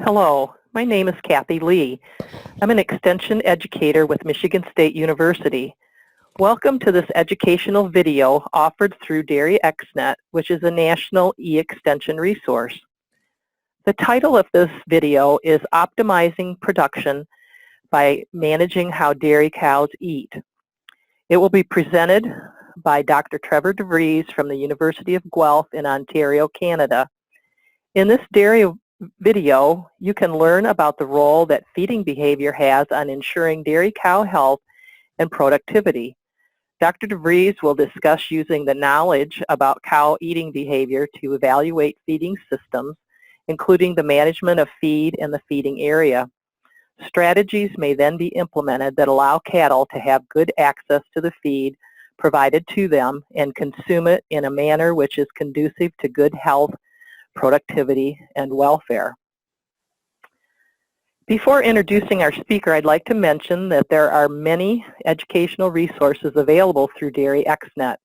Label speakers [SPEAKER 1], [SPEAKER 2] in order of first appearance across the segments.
[SPEAKER 1] Hello, my name is Kathy Lee. I'm an extension educator with Michigan State University. Welcome to this educational video offered through DairyXnet, which is a national e-extension resource. The title of this video is Optimizing Production by Managing How Dairy Cows Eat. It will be presented by Dr. Trevor DeVries from the University of Guelph in Ontario, Canada. In this dairy video, you can learn about the role that feeding behavior has on ensuring dairy cow health and productivity. Dr. DeVries will discuss using the knowledge about cow eating behavior to evaluate feeding systems, including the management of feed and the feeding area. Strategies may then be implemented that allow cattle to have good access to the feed provided to them and consume it in a manner which is conducive to good health, productivity, and welfare. Before introducing our speaker, I'd like to mention that there are many educational resources available through DairyXnet.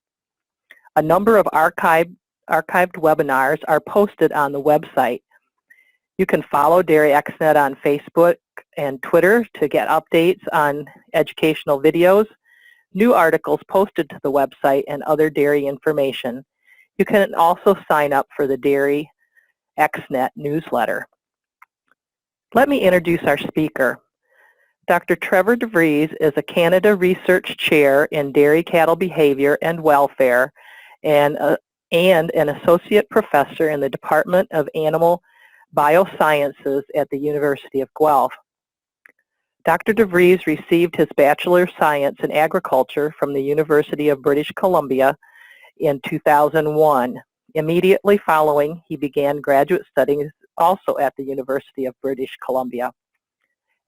[SPEAKER 1] A number of archived webinars are posted on the website. You can follow DairyXnet on Facebook and Twitter to get updates on educational videos, new articles posted to the website, and other dairy information. You can also sign up for the DairyXnet newsletter. Let me introduce our speaker. Dr. Trevor DeVries is a Canada Research Chair in Dairy Cattle Behavior and Welfare and an Associate Professor in the Department of Animal Biosciences at the University of Guelph. Dr. DeVries received his Bachelor of Science in Agriculture from the University of British Columbia in 2001. Immediately following, he began graduate studies also at the University of British Columbia.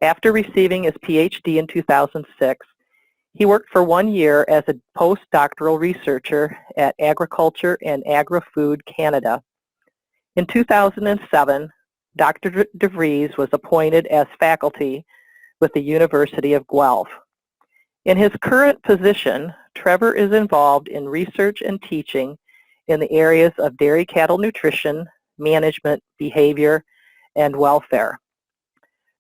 [SPEAKER 1] After receiving his PhD in 2006, he worked for 1 year as a postdoctoral researcher at Agriculture and Agri-Food Canada. In 2007, Dr. DeVries was appointed as faculty with the University of Guelph. In his current position, Trevor is involved in research and teaching in the areas of dairy cattle nutrition, management, behavior, and welfare.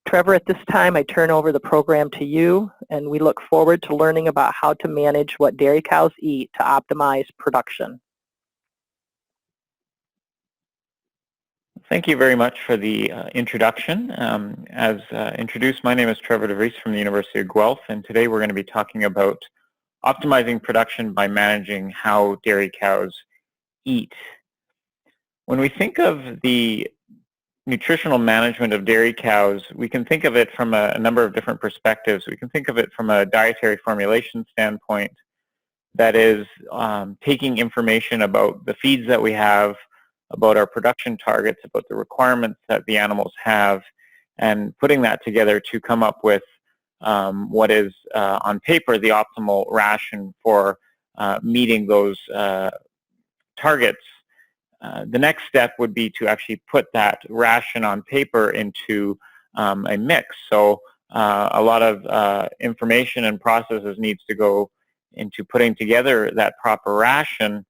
[SPEAKER 1] Trevor, at this time, I turn over the program to you, and we look forward to learning about how to manage what dairy cows eat to optimize production.
[SPEAKER 2] Thank you very much for the introduction. As introduced, my name is Trevor DeVries from the University of Guelph, and today we're going to be talking about optimizing production by managing how dairy cows eat. When we think of the nutritional management of dairy cows, we can think of it from a number of different perspectives. We can think of it from a dietary formulation standpoint, that is taking information about the feeds that we have, about our production targets, about the requirements that the animals have, and putting that together to come up with what is on paper the optimal ration for meeting those targets. The next step would be to actually put that ration on paper into a mix. So a lot of information and processes needs to go into putting together that proper ration.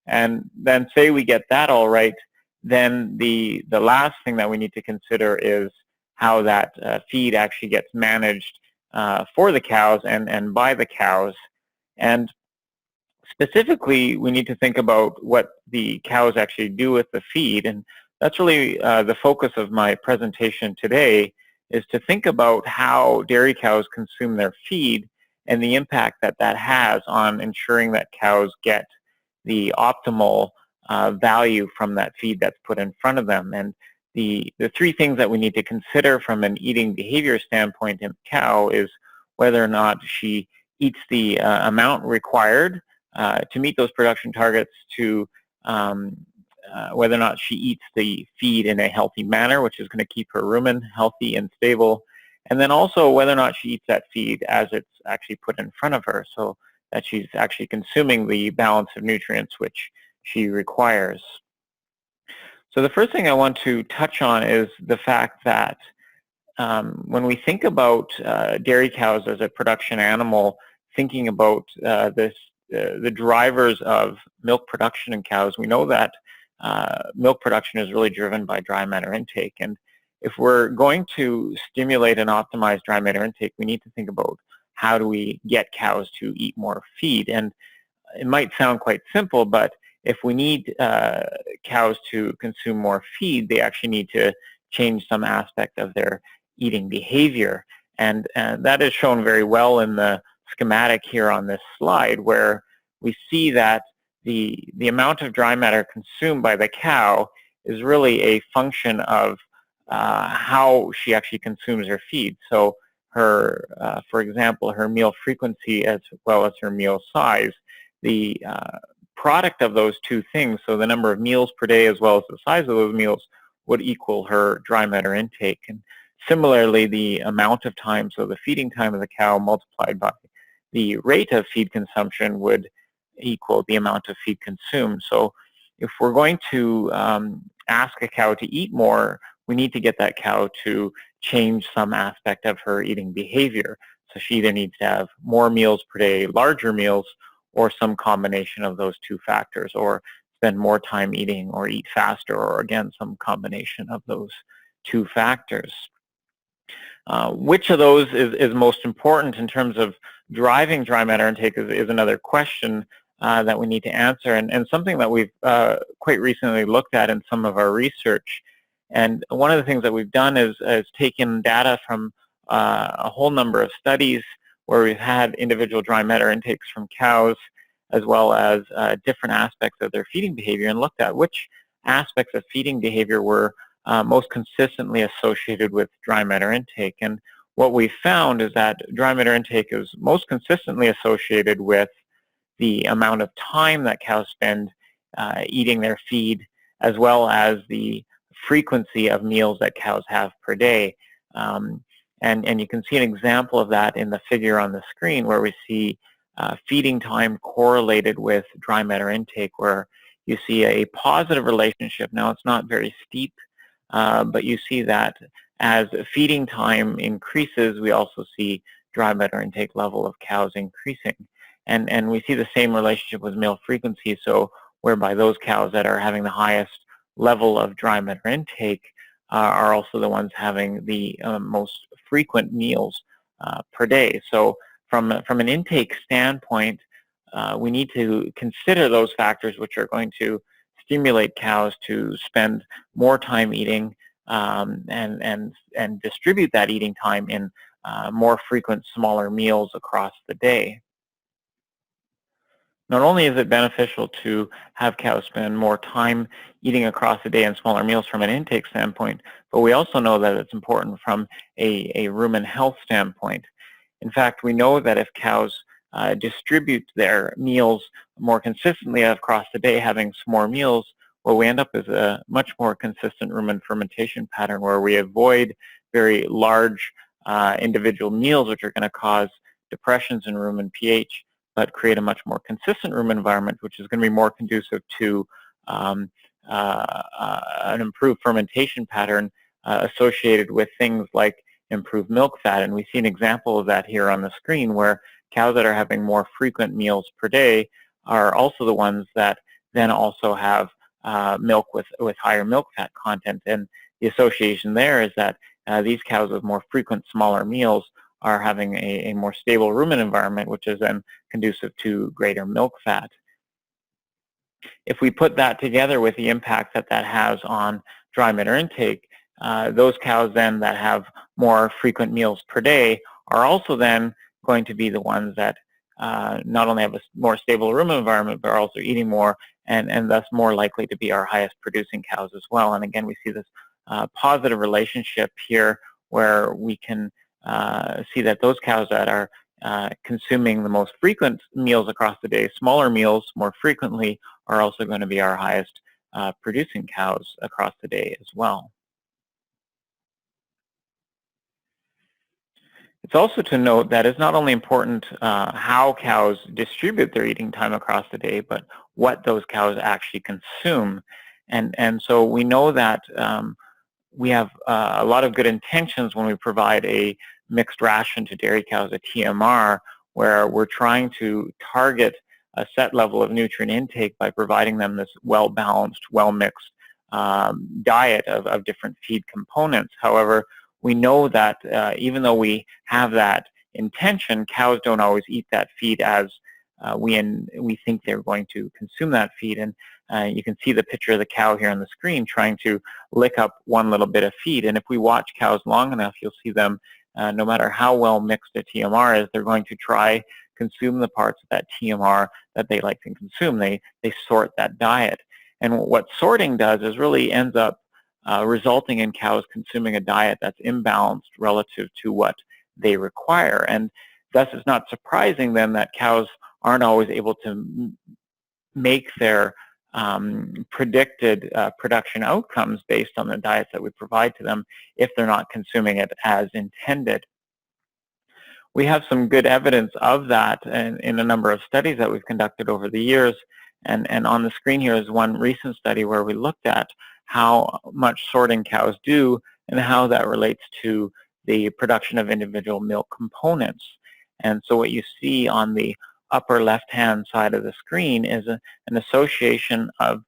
[SPEAKER 2] And then say we get that all right, then the last thing that we need to consider is how that feed actually gets managed for the cows and by the cows. And specifically, we need to think about what the cows actually do with the feed. And that's really the focus of my presentation today, is to think about how dairy cows consume their feed and the impact that that has on ensuring that cows get the optimal value from that feed that's put in front of them. And the three things that we need to consider from an eating behavior standpoint in the cow is whether or not she eats the amount required to meet those production targets, to whether or not she eats the feed in a healthy manner, which is going to keep her rumen healthy and stable, and then also whether or not she eats that feed as it's actually put in front of her, so that she's actually consuming the balance of nutrients which she requires. So the first thing I want to touch on is the fact that when we think about dairy cows as a production animal, thinking about the drivers of milk production in cows, we know that milk production is really driven by dry matter intake. And if we're going to stimulate and optimize dry matter intake, we need to think about how do we get cows to eat more feed. And it might sound quite simple, but if we need cows to consume more feed, they actually need to change some aspect of their eating behavior. And that is shown very well in the schematic here on this slide, where we see that the amount of dry matter consumed by the cow is really a function of how she actually consumes her feed. So her, for example, her meal frequency as well as her meal size, the product of those two things, so the number of meals per day as well as the size of those meals, would equal her dry matter intake. And similarly, the amount of time, so the feeding time of the cow multiplied by the rate of feed consumption, would equal the amount of feed consumed. So if we're going to ask a cow to eat more, we need to get that cow to change some aspect of her eating behavior. So she either needs to have more meals per day, larger meals, or some combination of those two factors, or spend more time eating, or eat faster, or again, some combination of those two factors. Which of those is most important in terms of driving dry matter intake is another question that we need to answer, and something that we've quite recently looked at in some of our research. And one of the things that we've done is taken data from a whole number of studies where we've had individual dry matter intakes from cows, as well as different aspects of their feeding behavior, and looked at which aspects of feeding behavior were most consistently associated with dry matter intake. And what we found is that dry matter intake is most consistently associated with the amount of time that cows spend eating their feed, as well as the frequency of meals that cows have per day. And you can see an example of that in the figure on the screen, where we see feeding time correlated with dry matter intake, where you see a positive relationship. Now, it's not very steep, but you see that as feeding time increases, we also see dry matter intake level of cows increasing. And we see the same relationship with meal frequency, so whereby those cows that are having the highest level of dry matter intake are also the ones having the most frequent meals per day. So from an intake standpoint, we need to consider those factors which are going to stimulate cows to spend more time eating and distribute that eating time in more frequent, smaller meals across the day. Not only is it beneficial to have cows spend more time eating across the day in smaller meals from an intake standpoint, but we also know that it's important from a rumen health standpoint. In fact, we know that if cows distribute their meals more consistently across the day, having some more meals, what we end up is a much more consistent rumen fermentation pattern, where we avoid very large individual meals which are going to cause depressions in rumen pH, but create a much more consistent rumen environment, which is going to be more conducive to an improved fermentation pattern associated with things like improved milk fat. And we see an example of that here on the screen, where cows that are having more frequent meals per day are also the ones that then also have milk with higher milk fat content. And the association there is that these cows with more frequent, smaller meals are having a more stable rumen environment, which is then conducive to greater milk fat. If we put that together with the impact that that has on dry matter intake, those cows then that have more frequent meals per day are also then going to be the ones that not only have a more stable rumen environment, but are also eating more, and thus more likely to be our highest producing cows as well. And again, we see this positive relationship here, where we can see that those cows that are consuming the most frequent meals across the day, smaller meals more frequently, are also going to be our highest producing cows across the day as well. It's also to note that it's not only important how cows distribute their eating time across the day, but what those cows actually consume. And so we know that we have a lot of good intentions when we provide a mixed ration to dairy cows, a TMR, where we're trying to target a set level of nutrient intake by providing them this well-balanced, well-mixed diet of different feed components. However, we know that even though we have that intention, cows don't always eat that feed as we think they're going to consume that feed. And you can see the picture of the cow here on the screen trying to lick up one little bit of feed. And if we watch cows long enough, you'll see them, no matter how well mixed a TMR is, they're going to try consume the parts of that TMR that they like to consume. They sort that diet. And what sorting does is really ends up resulting in cows consuming a diet that's imbalanced relative to what they require. And thus it's not surprising then that cows aren't always able to make their predicted production outcomes based on the diets that we provide to them if they're not consuming it as intended. We have some good evidence of that in a number of studies that we've conducted over the years. And on the screen here is one recent study where we looked at how much sorting cows do and how that relates to the production of individual milk components. And so what you see on the upper left-hand side of the screen is an association of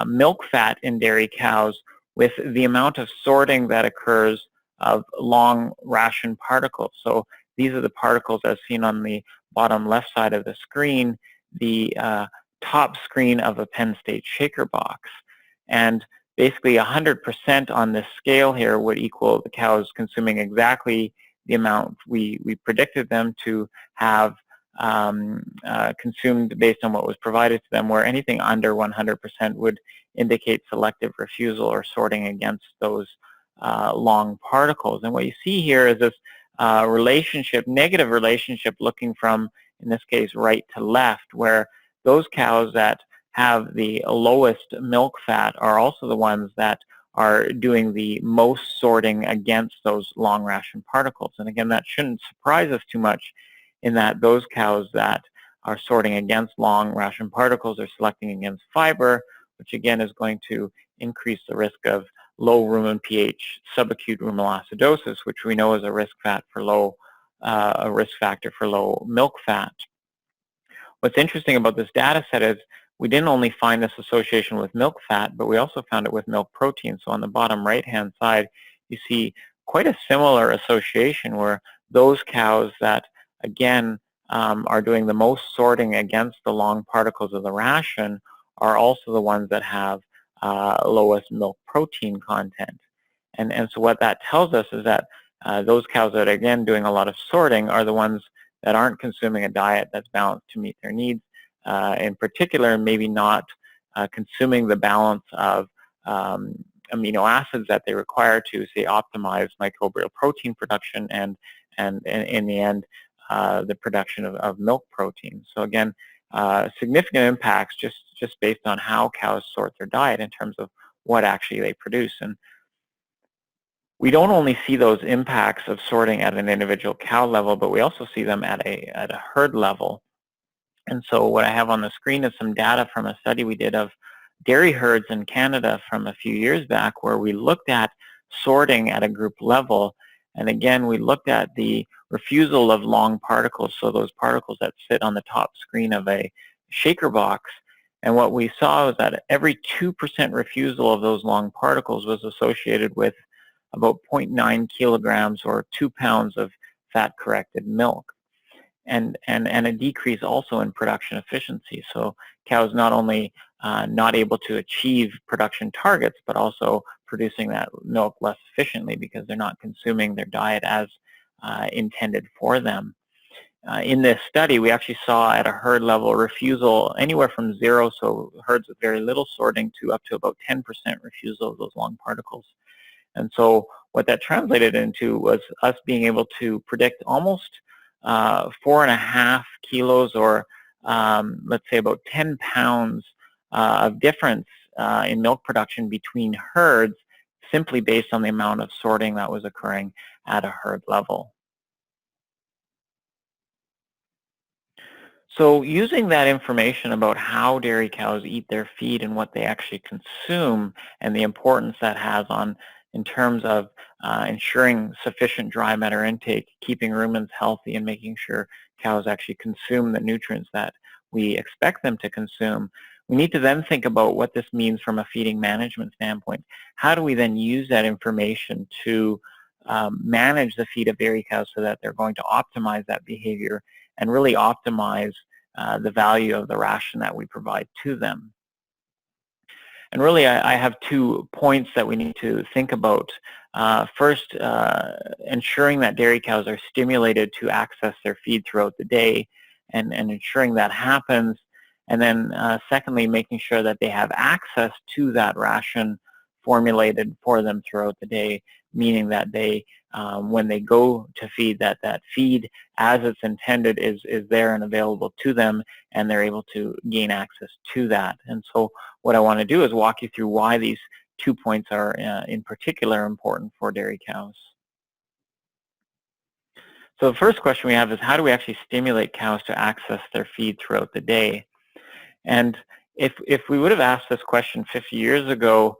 [SPEAKER 2] milk fat in dairy cows with the amount of sorting that occurs of long ration particles. So these are the particles as seen on the bottom left side of the screen, the top screen of a Penn State shaker box. And basically 100% on this scale here would equal the cows consuming exactly the amount we predicted them to have consumed based on what was provided to them, where anything under 100% would indicate selective refusal or sorting against those long particles. And what you see here is this relationship, negative relationship, looking from, in this case, right to left, where those cows that have the lowest milk fat are also the ones that are doing the most sorting against those long ration particles. And again, that shouldn't surprise us too much, in that those cows that are sorting against long ration particles are selecting against fiber, which again is going to increase the risk of low rumen pH subacute ruminal acidosis, which we know is a risk factor for low milk fat. What's interesting about this data set is we didn't only find this association with milk fat, but we also found it with milk protein. So on the bottom right-hand side, you see quite a similar association where those cows that, again, are doing the most sorting against the long particles of the ration are also the ones that have lowest milk protein content. And so what that tells us is that those cows that are, again, doing a lot of sorting are the ones that aren't consuming a diet that's balanced to meet their needs. In particular, maybe not consuming the balance of amino acids that they require to, say, optimize microbial protein production and in the end, the production of milk protein. So again, significant impacts just based on how cows sort their diet in terms of what actually they produce. And we don't only see those impacts of sorting at an individual cow level, but we also see them at a herd level. And so what I have on the screen is some data from a study we did of dairy herds in Canada from a few years back, where we looked at sorting at a group level. And again, we looked at the refusal of long particles, so those particles that sit on the top screen of a shaker box. And what we saw was that every 2% refusal of those long particles was associated with about 0.9 kilograms or 2 pounds of fat-corrected milk. And a decrease also in production efficiency. So cows not only not able to achieve production targets, but also producing that milk less efficiently because they're not consuming their diet as intended for them. In this study, we actually saw at a herd level refusal anywhere from 0, so herds with very little sorting, to up to about 10% refusal of those long particles. And so what that translated into was us being able to predict almost 4.5 kilos, or let's say about 10 pounds of difference in milk production between herds, simply based on the amount of sorting that was occurring at a herd level. So using that information about how dairy cows eat their feed and what they actually consume, and the importance that has in terms of ensuring sufficient dry matter intake, keeping rumens healthy, and making sure cows actually consume the nutrients that we expect them to consume, We need to then think about what this means from a feeding management standpoint. How do we then use that information to manage the feed of dairy cows so that they're going to optimize that behavior and really optimize the value of the ration that we provide to them? And really, I have 2 points that we need to think about. First, ensuring that dairy cows are stimulated to access their feed throughout the day and ensuring that happens. And then secondly, making sure that they have access to that ration formulated for them throughout the day, meaning that they, when they go to feed, that feed as it's intended is there and available to them, and they're able to gain access to that. And so what I want to do is walk you through why these 2 points are in particular important for dairy cows. So the first question we have is, how do we actually stimulate cows to access their feed throughout the day? And if we would have asked this question 50 years ago,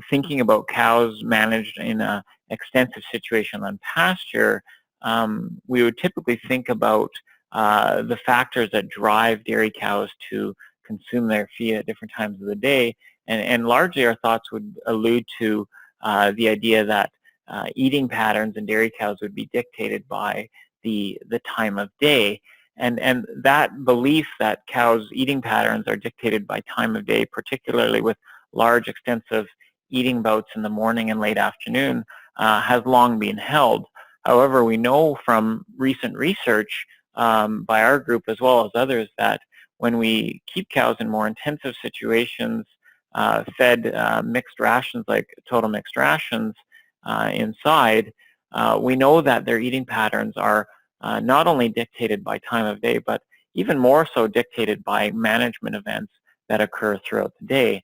[SPEAKER 2] thinking about cows managed in an extensive situation on pasture, we would typically think about the factors that drive dairy cows to consume their feed at different times of the day. And largely our thoughts would allude to the idea that eating patterns in dairy cows would be dictated by the time of day. And that belief that cows' eating patterns are dictated by time of day, particularly with large, extensive eating bouts in the morning and late afternoon, has long been held. However, we know from recent research by our group as well as others that when we keep cows in more intensive situations, fed mixed rations like total mixed rations inside, we know that their eating patterns are not only dictated by time of day, but even more so dictated by management events that occur throughout the day.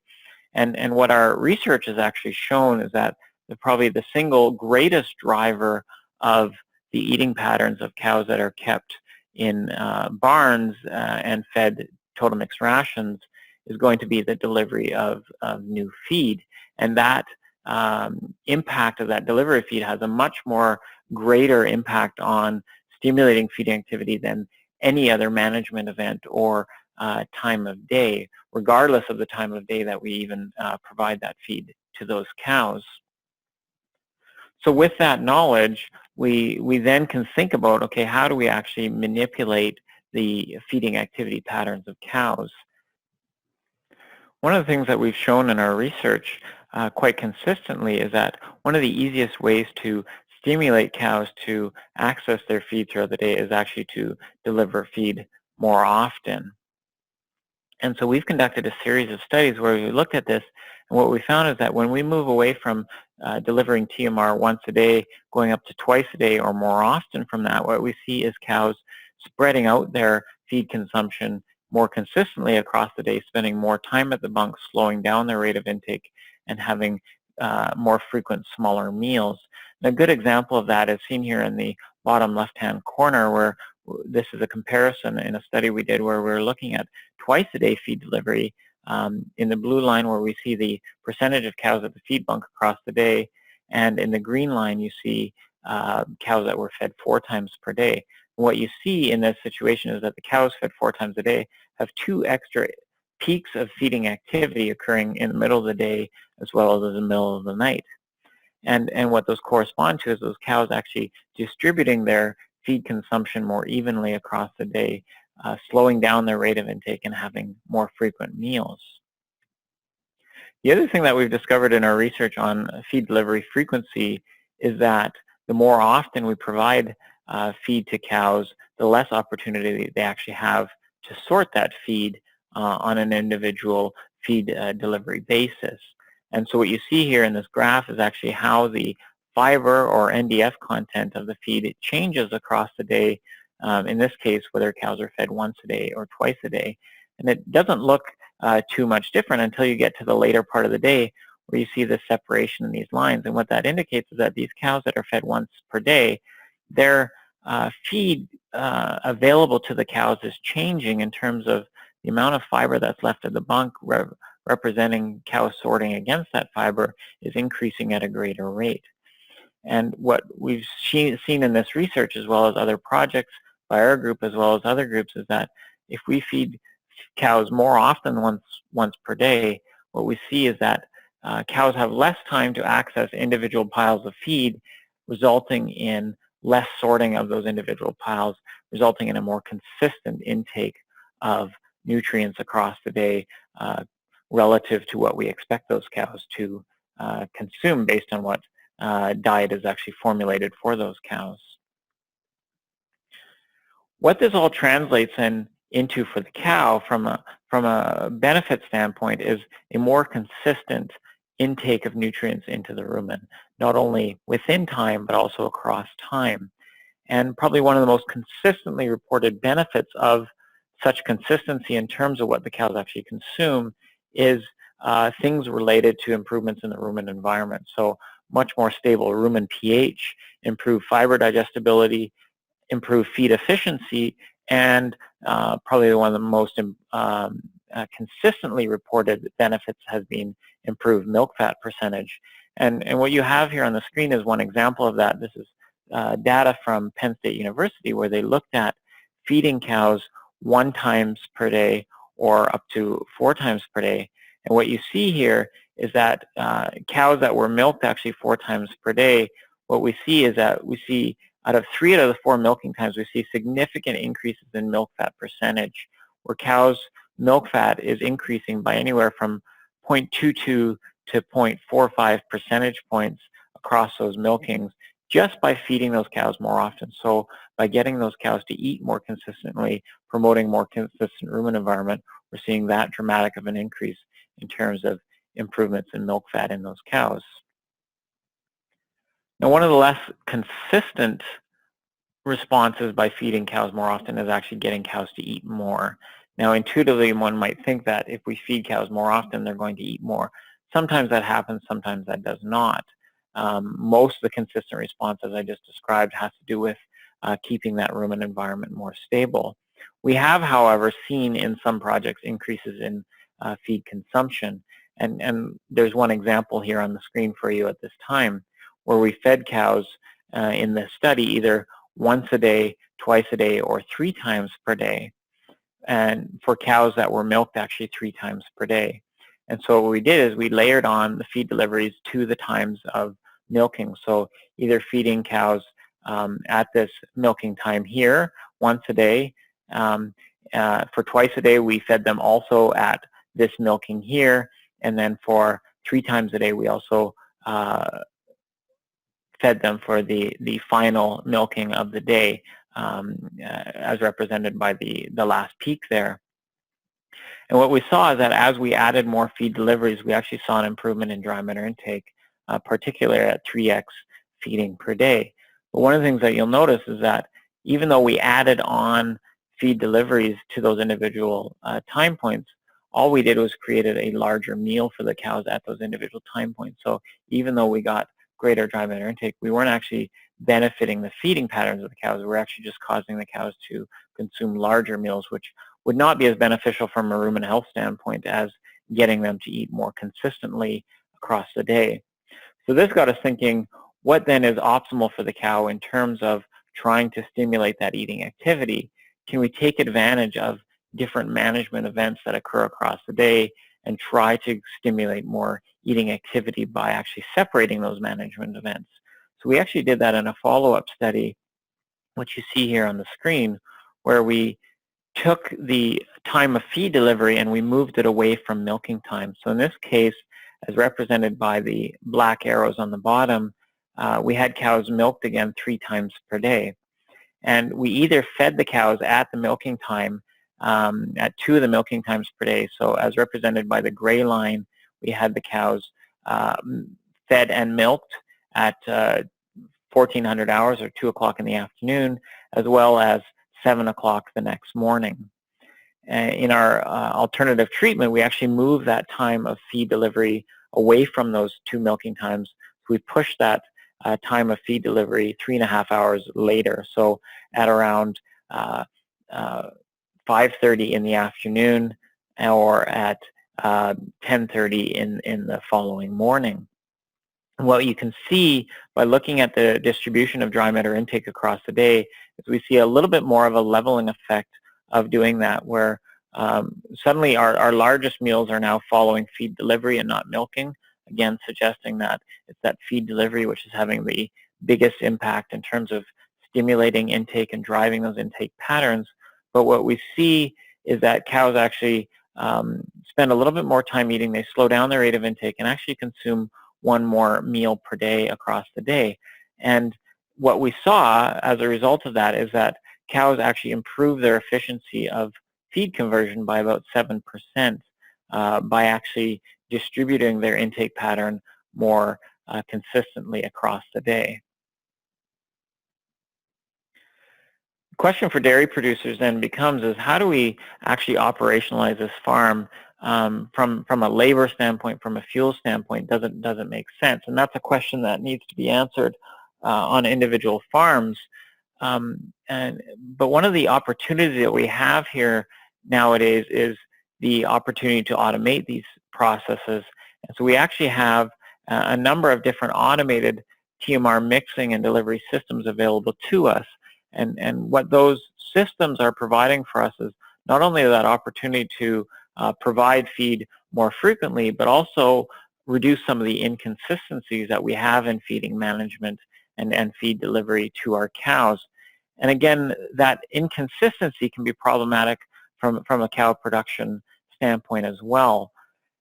[SPEAKER 2] And what our research has actually shown is that probably the single greatest driver of the eating patterns of cows that are kept in barns and fed total mixed rations is going to be the delivery of new feed. And that impact of that delivery of feed has a much more greater impact on stimulating feeding activity than any other management event or time of day, regardless of the time of day that we even provide that feed to those cows. So with that knowledge, we then can think about, okay, how do we actually manipulate the feeding activity patterns of cows? One of the things that we've shown in our research quite consistently is that one of the easiest ways to stimulate cows to access their feed throughout the day is actually to deliver feed more often. And so we've conducted a series of studies where we looked at this, and what we found is that when we move away from delivering TMR once a day, going up to twice a day or more often from that, what we see is cows spreading out their feed consumption more consistently across the day, spending more time at the bunk, slowing down their rate of intake, and having more frequent, smaller meals. And a good example of that is seen here in the bottom left-hand corner, where this is a comparison in a study we did where we were looking at twice-a-day feed delivery. In the blue line where we see the percentage of cows at the feed bunk across the day, and in the green line you see cows that were fed 4 times per day. What you see in this situation is that the cows fed 4 times a day have 2 extra peaks of feeding activity occurring in the middle of the day as well as in the middle of the night. And what those correspond to is those cows actually distributing their feed consumption more evenly across the day, slowing down their rate of intake and having more frequent meals. The other thing that we've discovered in our research on feed delivery frequency is that the more often we provide feed to cows, the less opportunity they actually have to sort that feed on an individual feed delivery basis. And so what you see here in this graph is actually how the fiber or NDF content of the feed changes across the day, in this case whether cows are fed once a day or twice a day. And it doesn't look too much different until you get to the later part of the day where you see the separation in these lines. And what that indicates is that these cows that are fed once per day, their feed available to the cows is changing in terms of the amount of fiber that's left at the bunk representing cows sorting against that fiber is increasing at a greater rate. And what we've seen in this research as well as other projects by our group as well as other groups is that if we feed cows more often than once per day, what we see is that cows have less time to access individual piles of feed, resulting in less sorting of those individual piles, resulting in a more consistent intake of nutrients across the day relative to what we expect those cows to consume based on what diet is actually formulated for those cows. What this all translates into for the cow from a benefit standpoint is a more consistent intake of nutrients into the rumen, not only within time but also across time. And probably one of the most consistently reported benefits of such consistency in terms of what the cows actually consume is things related to improvements in the rumen environment. So much more stable rumen pH, improved fiber digestibility, improved feed efficiency, and probably one of the most consistently reported benefits has been improved milk fat percentage. And what you have here on the screen is one example of that. This is data from Penn State University where they looked at feeding cows 1 time per day or up to 4 times per day. And what you see here is that cows that were milked actually 4 times per day, what we see is that we see out of 3 out of the 4 milking times, we see significant increases in milk fat percentage, where cows' milk fat is increasing by anywhere from 0.22 to 0.45 percentage points across those milkings just by feeding those cows more often. So by getting those cows to eat more consistently, promoting more consistent rumen environment, we're seeing that dramatic of an increase in terms of improvements in milk fat in those cows. Now, one of the less consistent responses by feeding cows more often is actually getting cows to eat more. Now, intuitively, one might think that if we feed cows more often, they're going to eat more. Sometimes that happens, sometimes that does not. Most of the consistent response, as I just described, has to do with keeping that rumen environment more stable. We have, however, seen in some projects increases in feed consumption. And there's one example here on the screen for you at this time, where we fed cows in this study either once a day, twice a day, or 3 times per day. And for cows that were milked actually 3 times per day. And so what we did is we layered on the feed deliveries to the times of milking. So either feeding cows at this milking time here once a day. For twice a day, we fed them also at this milking here. And then for 3 times a day, we also fed them for the final milking of the day, as represented by the last peak there. And what we saw is that as we added more feed deliveries, we actually saw an improvement in dry matter intake, particularly at 3x feeding per day. But one of the things that you'll notice is that even though we added on feed deliveries to those individual time points, all we did was created a larger meal for the cows at those individual time points. So even though we got greater dry matter intake, we weren't actually benefiting the feeding patterns of the cows. We're actually just causing the cows to consume larger meals, which would not be as beneficial from a rumen health standpoint as getting them to eat more consistently across the day. So this got us thinking, what then is optimal for the cow in terms of trying to stimulate that eating activity? Can we take advantage of different management events that occur across the day and try to stimulate more eating activity by actually separating those management events? So we actually did that in a follow-up study, which you see here on the screen, where we took the time of feed delivery and we moved it away from milking time. So in this case, as represented by the black arrows on the bottom, we had cows milked again 3 times per day. And we either fed the cows at the milking time, at 2 of the milking times per day. So as represented by the gray line, we had the cows fed and milked at 1400 hours or 2 o'clock in the afternoon, as well as 7 o'clock the next morning. In our alternative treatment, we actually moved that time of feed delivery away from those 2 milking times. So we pushed that time of feed delivery 3.5 hours later. So at around 5:30 in the afternoon or at 10:30 in the following morning. And what you can see by looking at the distribution of dry matter intake across the day is we see a little bit more of a leveling effect of doing that, where Suddenly our largest meals are now following feed delivery and not milking, again suggesting that it's that feed delivery which is having the biggest impact in terms of stimulating intake and driving those intake patterns. But what we see is that cows actually spend a little bit more time eating. They slow down their rate of intake and actually consume one more meal per day across the day. And what we saw as a result of that is that cows actually improve their efficiency of feed conversion by about 7% by actually distributing their intake pattern more consistently across the day. The question for dairy producers then becomes is how do we actually operationalize this farm from a labor standpoint, from a fuel standpoint, doesn't make sense. And that's a question that needs to be answered on individual farms. But one of the opportunities that we have here nowadays is the opportunity to automate these processes. And so we actually have a number of different automated TMR mixing and delivery systems available to us. And what those systems are providing for us is not only that opportunity to provide feed more frequently, but also reduce some of the inconsistencies that we have in feeding management and feed delivery to our cows. And again, that inconsistency can be problematic from a cow production standpoint as well.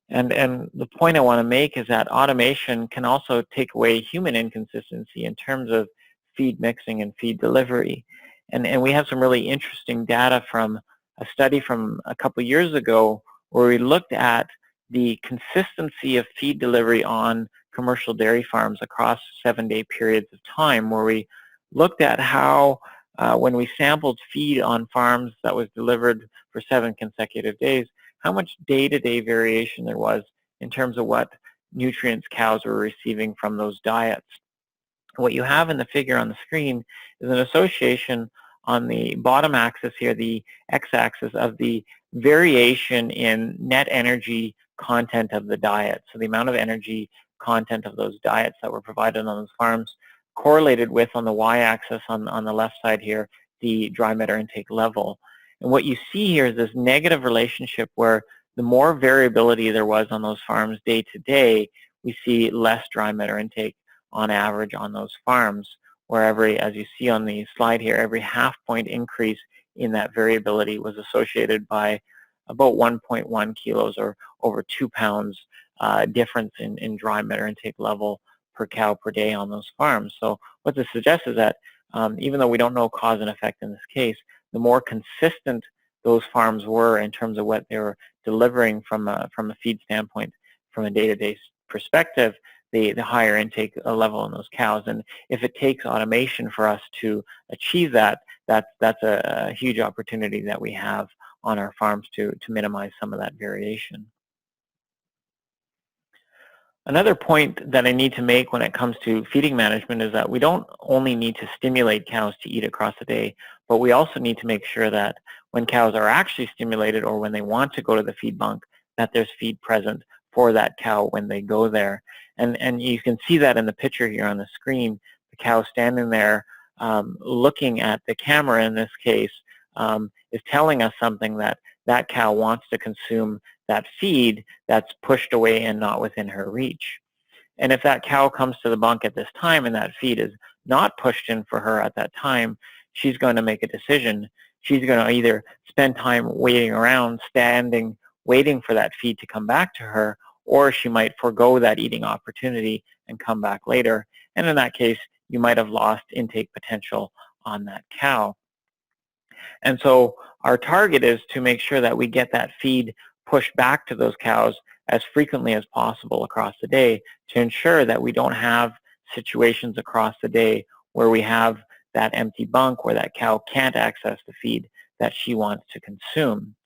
[SPEAKER 2] And the point I want to make is that automation can also take away human inconsistency in terms of feed mixing and feed delivery. And we have some really interesting data from a study from a couple years ago where we looked at the consistency of feed delivery on commercial dairy farms across 7-day periods of time, where we looked at how when we sampled feed on farms that was delivered for 7 consecutive days, how much day-to-day variation there was in terms of what nutrients cows were receiving from those diets. What you have in the figure on the screen is an association on the bottom axis here, the x-axis, of the variation in net energy content of the diet. So the amount of energy content of those diets that were provided on those farms correlated with, on the y-axis on the left side here, the dry matter intake level. And what you see here is this negative relationship where the more variability there was on those farms day to day, we see less dry matter intake on average on those farms, where as you see on the slide here, every half-point increase in that variability was associated by about 1.1 kilos or over 2 pounds difference in dry matter intake level per cow per day on those farms. So what this suggests is that even though we don't know cause and effect in this case, the more consistent those farms were in terms of what they were delivering from a feed standpoint, from a day-to-day perspective, the higher intake level in those cows. And if it takes automation for us to achieve that, that's a huge opportunity that we have on our farms to minimize some of that variation. Another point that I need to make when it comes to feeding management is that we don't only need to stimulate cows to eat across the day, but we also need to make sure that when cows are actually stimulated or when they want to go to the feed bunk, that there's feed present for that cow when they go there. And you can see that in the picture here on the screen, the cow standing there looking at the camera in this case is telling us something, that that cow wants to consume that feed that's pushed away and not within her reach. And if that cow comes to the bunk at this time and that feed is not pushed in for her at that time, she's going to make a decision. She's going to either spend time waiting around, standing, waiting for that feed to come back to her, or she might forego that eating opportunity and come back later. And in that case, you might have lost intake potential on that cow. And so our target is to make sure that we get that feed pushed back to those cows as frequently as possible across the day to ensure that we don't have situations across the day where we have that empty bunk where that cow can't access the feed that she wants to consume.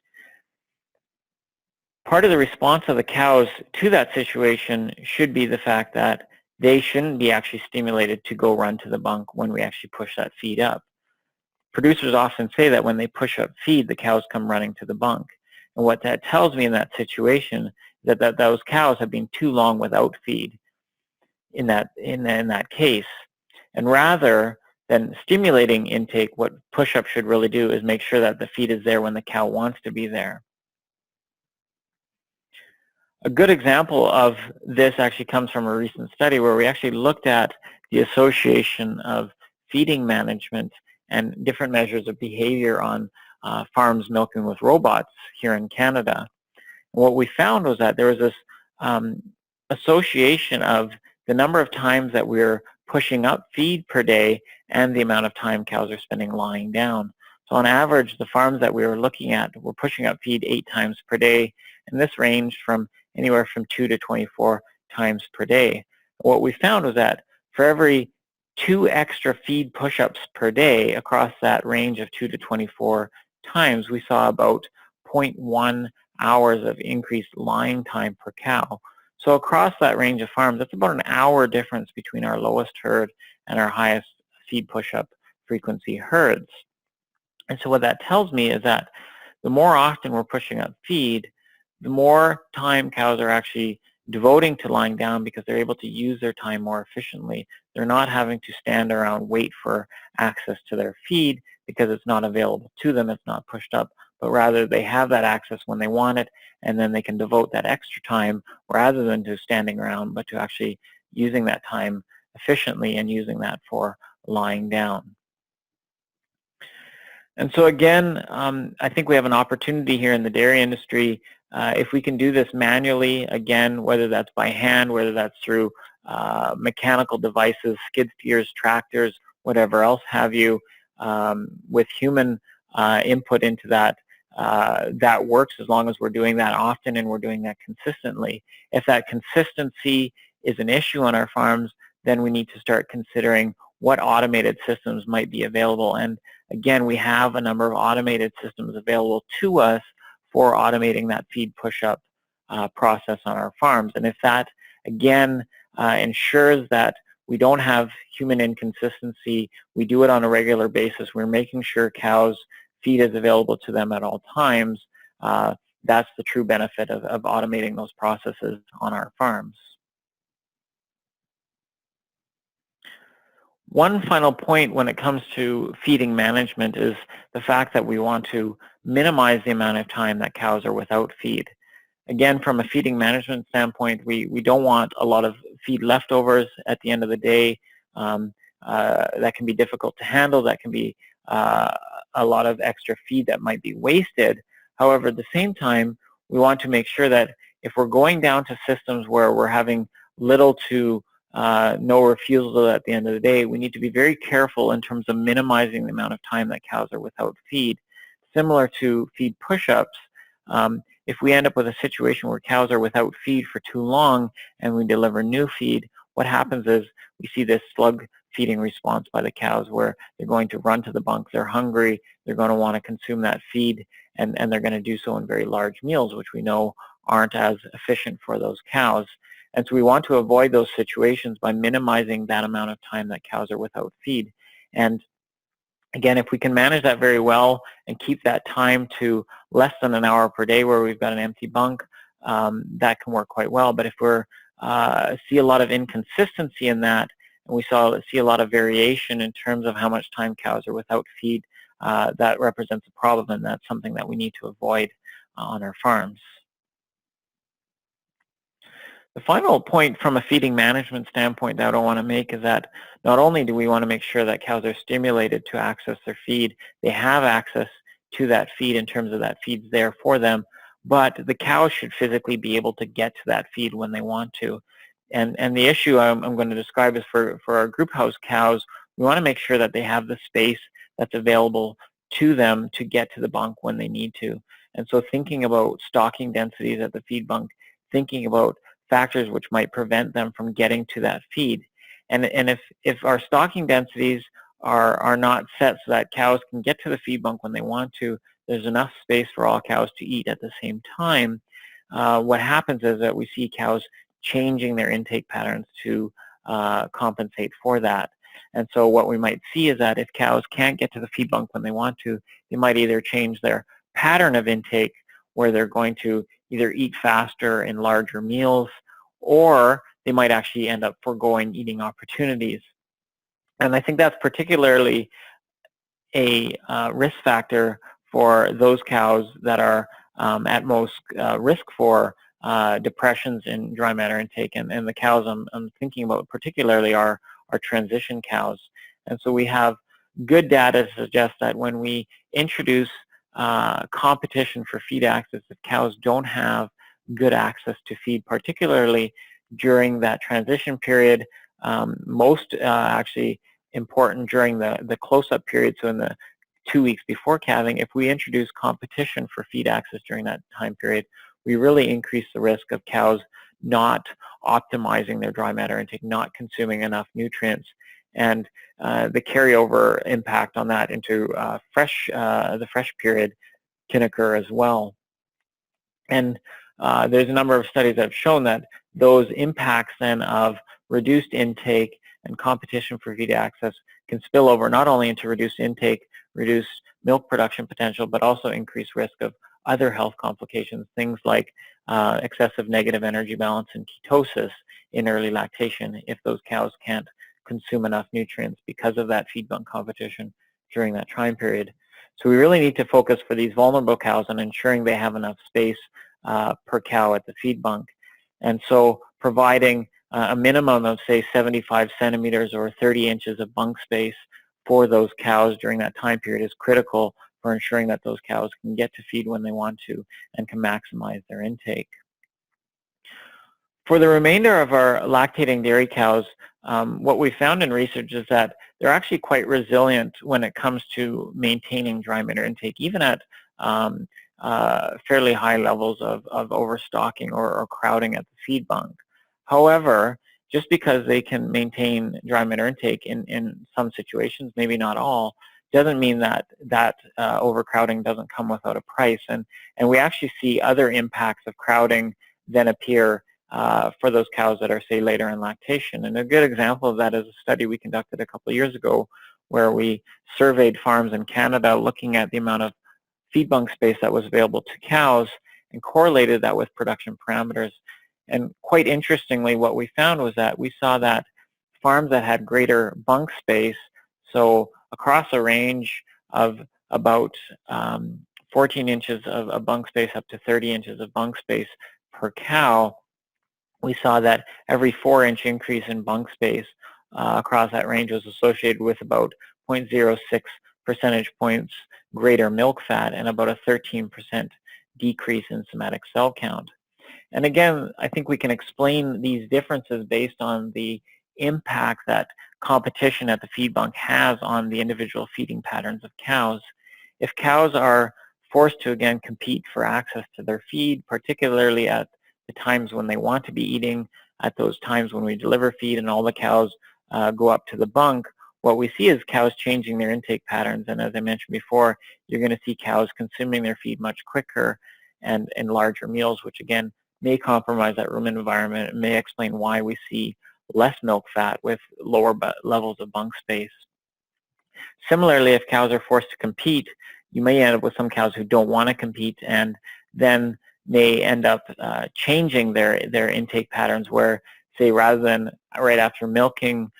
[SPEAKER 2] Part of the response of the cows to that situation should be the fact that they shouldn't be actually stimulated to go run to the bunk when we actually push that feed up. Producers often say that when they push up feed, the cows come running to the bunk. And what that tells me in that situation is that those cows have been too long without feed in that case. And rather than stimulating intake, what push-up should really do is make sure that the feed is there when the cow wants to be there. A good example of this actually comes from a recent study where we actually looked at the association of feeding management and different measures of behavior on farms milking with robots here in Canada. What we found was that there was this association of the number of times that we're pushing up feed per day and the amount of time cows are spending lying down. So on average, the farms that we were looking at were pushing up feed 8 times per day, and this ranged from anywhere from 2 to 24 times per day. What we found was that for every 2 extra feed push-ups per day across that range of 2 to 24 times, we saw about 0.1 hours of increased lying time per cow. So across that range of farms, that's about an hour difference between our lowest herd and our highest feed push-up frequency herds. And so what that tells me is that the more often we're pushing up feed, the more time cows are actually devoting to lying down because they're able to use their time more efficiently. They're not having to stand around, wait for access to their feed because it's not available to them, it's not pushed up, but rather they have that access when they want it, and then they can devote that extra time rather than to standing around, but to actually using that time efficiently and using that for lying down. And so again, I think we have an opportunity here in the dairy industry. If we can do this manually, again, whether that's by hand, whether that's through mechanical devices, skid steers, tractors, whatever else have you, with human input into that, that works as long as we're doing that often and we're doing that consistently. If that consistency is an issue on our farms, then we need to start considering what automated systems might be available. And again, we have a number of automated systems available to us for automating that feed push-up process on our farms. And if that, again, ensures that we don't have human inconsistency, we do it on a regular basis, we're making sure cows' feed is available to them at all times, that's the true benefit of automating those processes on our farms. One final point when it comes to feeding management is the fact that we want to minimize the amount of time that cows are without feed. Again, from a feeding management standpoint, we don't want a lot of feed leftovers at the end of the day. That can be difficult to handle. That can be a lot of extra feed that might be wasted. However, at the same time, we want to make sure that if we're going down to systems where we're having little to no refusal at the end of the day, we need to be very careful in terms of minimizing the amount of time that cows are without feed. Similar to feed push-ups, if we end up with a situation where cows are without feed for too long and we deliver new feed, what happens is we see this slug feeding response by the cows where they're going to run to the bunk, they're hungry, they're going to want to consume that feed, and they're going to do so in very large meals, which we know aren't as efficient for those cows. And so we want to avoid those situations by minimizing that amount of time that cows are without feed. And again, if we can manage that very well and keep that time to less than an hour per day where we've got an empty bunk, that can work quite well. But if we're see a lot of inconsistency in that, and we see a lot of variation in terms of how much time cows are without feed, that represents a problem, and that's something that we need to avoid on our farms. The final point from a feeding management standpoint that I want to make is that not only do we want to make sure that cows are stimulated to access their feed, they have access to that feed in terms of that feed's there for them, but the cows should physically be able to get to that feed when they want to. And the issue I'm going to describe is for our group house cows, we want to make sure that they have the space that's available to them to get to the bunk when they need to. And so thinking about stocking densities at the feed bunk, thinking about factors which might prevent them from getting to that feed. And if our stocking densities are not set so that cows can get to the feed bunk when they want to, there's enough space for all cows to eat at the same time, what happens is that we see cows changing their intake patterns to compensate for that. And so what we might see is that if cows can't get to the feed bunk when they want to, they might either change their pattern of intake where they're going to either eat faster in larger meals, or they might actually end up foregoing eating opportunities. And I think that's particularly a risk factor for those cows that are at most risk for depressions in dry matter intake, and the cows I'm thinking about particularly are transition cows. And so we have good data to suggest that when we introduce competition for feed access, if cows don't have good access to feed, particularly during that transition period, most actually important during the close-up period, so in the 2 weeks before calving, if we introduce competition for feed access during that time period, we really increase the risk of cows not optimizing their dry matter intake, not consuming enough nutrients, and the carryover impact on that into the fresh period can occur as well. And there's a number of studies that have shown that those impacts then of reduced intake and competition for feed access can spill over not only into reduced intake, reduced milk production potential, but also increased risk of other health complications, things like excessive negative energy balance and ketosis in early lactation if those cows can't consume enough nutrients because of that feed bunk competition during that time period. So we really need to focus for these vulnerable cows on ensuring they have enough space per cow at the feed bunk. And so providing a minimum of, say, 75 centimeters or 30 inches of bunk space for those cows during that time period is critical for ensuring that those cows can get to feed when they want to and can maximize their intake. For the remainder of our lactating dairy cows, what we found in research is that they're actually quite resilient when it comes to maintaining dry matter intake, even at fairly high levels of overstocking or crowding at the feed bunk. However, just because they can maintain dry matter intake in some situations, maybe not all, doesn't mean that overcrowding doesn't come without a price. And we actually see other impacts of crowding then appear for those cows that are, say, later in lactation. And a good example of that is a study we conducted a couple of years ago where we surveyed farms in Canada looking at the amount of feed bunk space that was available to cows and correlated that with production parameters. And quite interestingly, what we found was that we saw that farms that had greater bunk space, so across a range of about 14 inches of bunk space up to 30 inches of bunk space per cow, we saw that every 4-inch increase in bunk space across that range was associated with about 0.06 percentage points greater milk fat and about a 13% decrease in somatic cell count. And again, I think we can explain these differences based on the impact that competition at the feed bunk has on the individual feeding patterns of cows. If cows are forced to, again, compete for access to their feed, particularly at the times when they want to be eating, at those times when we deliver feed and all the cows go up to the bunk, what we see is cows changing their intake patterns. And as I mentioned before, you're going to see cows consuming their feed much quicker and in larger meals, which again may compromise that rumen environment and may explain why we see less milk fat with lower levels of bunk space. Similarly, if cows are forced to compete, you may end up with some cows who don't want to compete and then may end up changing their intake patterns where, say, rather than right after milking,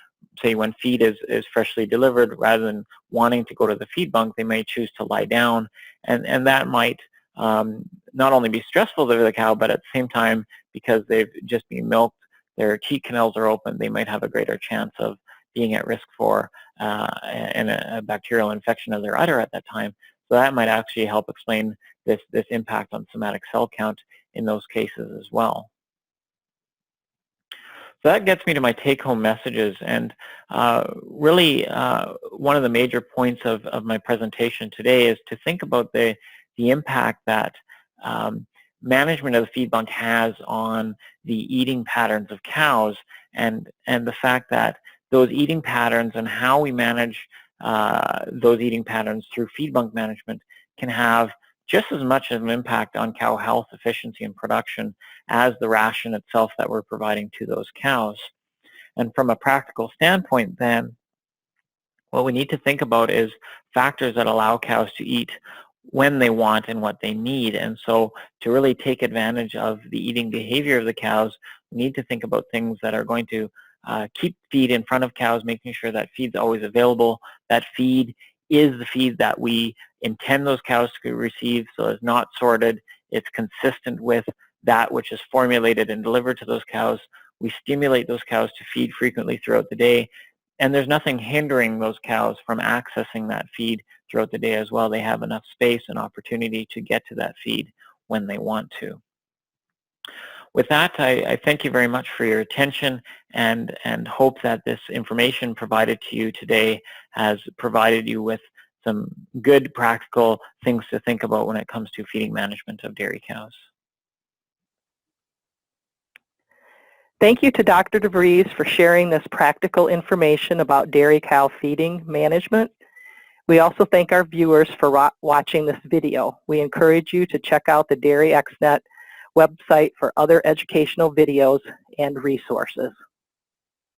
[SPEAKER 2] say when feed is freshly delivered, rather than wanting to go to the feed bunk, they may choose to lie down. And that might not only be stressful to the cow, but at the same time, because they've just been milked, their teat canals are open, they might have a greater chance of being at risk for a bacterial infection of their udder at that time. So that might actually help explain this impact on somatic cell count in those cases as well. So that gets me to my take-home messages, and really one of the major points of my presentation today is to think about the impact that management of the feed bunk has on the eating patterns of cows, and the fact that those eating patterns and how we manage those eating patterns through feed bunk management can have just as much of an impact on cow health, efficiency, and production as the ration itself that we're providing to those cows. And from a practical standpoint then, what we need to think about is factors that allow cows to eat when they want and what they need. And so to really take advantage of the eating behavior of the cows, we need to think about things that are going to keep feed in front of cows, making sure that feed's always available, that feed is the feed that we intend those cows to receive, so it's not sorted, it's consistent with that which is formulated and delivered to those cows. We stimulate those cows to feed frequently throughout the day, and there's nothing hindering those cows from accessing that feed throughout the day as well. They have enough space and opportunity to get to that feed when they want to. With that, I thank you very much for your attention and hope that this information provided to you today has provided you with some good practical things to think about when it comes to feeding management of dairy cows.
[SPEAKER 1] Thank you to Dr. DeVries for sharing this practical information about dairy cow feeding management. We also thank our viewers for watching this video. We encourage you to check out the DairyXnet website for other educational videos and resources.